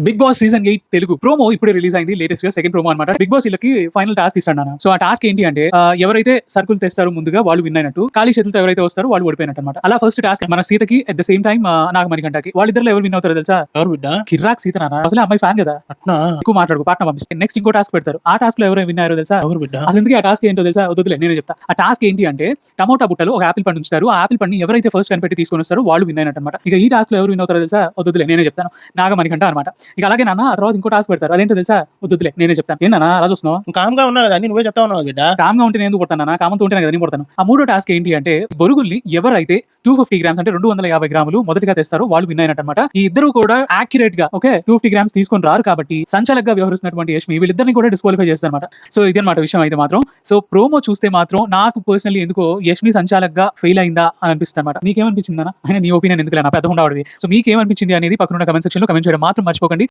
Big Boss season 8 Telugu promo ఇప్పుడే release అయింది. Latest గా సెకండ్ ప్రోమో అనమాట. బిగ్ బాస్ వీళ్ళకి ఫైనల్ టాస్క్ ఇస్తాడు నాన్న. సో ఆ టాస్క్ ఏంటి అంటే ఎవరైతే సర్కుల్ తెస్తారో ముందుగా వాళ్ళు విన్ అయినట్టు, ఖాళీ చేతులతో ఎవరైతే వస్తారో వాళ్ళు ఓడిపోయినట్టు అనమాట. అలా ఫస్ట్ టాస్క్ మన సీతకి అట్ ద సేమ్ టైం నాగమణికంటకి వాళ్ళిద్దరు ఎవరు విన్ అవుతారో తెలుసా? ఎవరు బిడ్డ? కిర్రాక్ సీత నాన్న. అసలు అమ్మాయి ఫ్యాన్ కదా, అట్నా? ఎక్కువ మాట్లాడు పాటన పంపిస్తే నెక్స్ట్ ఇంకో టాస్క్ పెడతారు. ఆ టాస్క్ లో ఎవరు విన్ అయ్యారో తెలుసా? ఎవరు బిడ్డ? అసలు ఎందుకు ఆ టాస్క్ ఏంటో తెలుసా? వద్దులే నేనే చెప్తా. ఆ టాస్క్ ఏంటి అంటే టమోటా బుట్టలో ఒక ఆపిల్ పండు ఉంచుతారు. ఆ ఆపిల్ పండు ఎవరైతే ఫస్ట్ కనిపెట్టి తీసుకొని వస్తారో వాళ్ళు విన్ అయినట్టు అనమాట. ఇక ఈ టాస్క్ లో ఎవరు విన్ అవుతారో తెలుసా? వద్దులే నేనే చెప్తాను. నాగమణికంట అనమాట. ఇక అలాగే నాన్న ఆ తర్వాత ఇంకో టాస్క్ పెడతారు. అదేంటో తెలుసా? వద్దులే నేనే చెప్తాను. ఏంటన్నా అలా చూస్తున్నావు? కామ్గా ఉన్నావు కదా, నువ్వే చెప్తా ఉన్నావు బిడ్డ. కామ్గా ఉంటే నేను ఎందుకు కొడతాను? కామంతో ఉంటేనే కదా నేను కొడతాను. ఆ మూడో టాస్క్ ఏంటి అంటే బొరుగుల్ని ఎవరైతే 250 గ్రామ్స్ అంటే 250 గ్రాములు మొదటిగా తెస్తారో వాళ్ళు విన్ అయినట్టు అనమాట. ఈ ఇద్దరు కూడా యాక్యురేట్ గా ఓకే 250 గ్రామ్స్ తీసుకొని రారు కాబట్టి సంచాలకుగా వ్యవహరిస్తున్నటువంటి యష్మి వీళ్ళిద్దరిని కూడా డిస్క్వాలిఫై చేస్తారు అనమాట. సో ఇది అనమాట విషయం అయితే మాత్రం. సో ప్రోమో చూస్తే మాత్రం నాకు పర్సనల్లీ ఎందుకో యష్మి సంచాలకుగా ఫెయిల్ అయిందా అని అనిపిస్తుంది అనమాట. నీకేమనిపించిందన్నా? ఆయన నీ ఒపీనియన్ ఎందుకు నా పెద్దగా ఉండేవాడివి. సో మీకేమనిపించింది అనేది పక్కన కమెంట్ సెక్షన్ లో కమెంట్ చేయడం మాత్రం మర్చిపోకండి.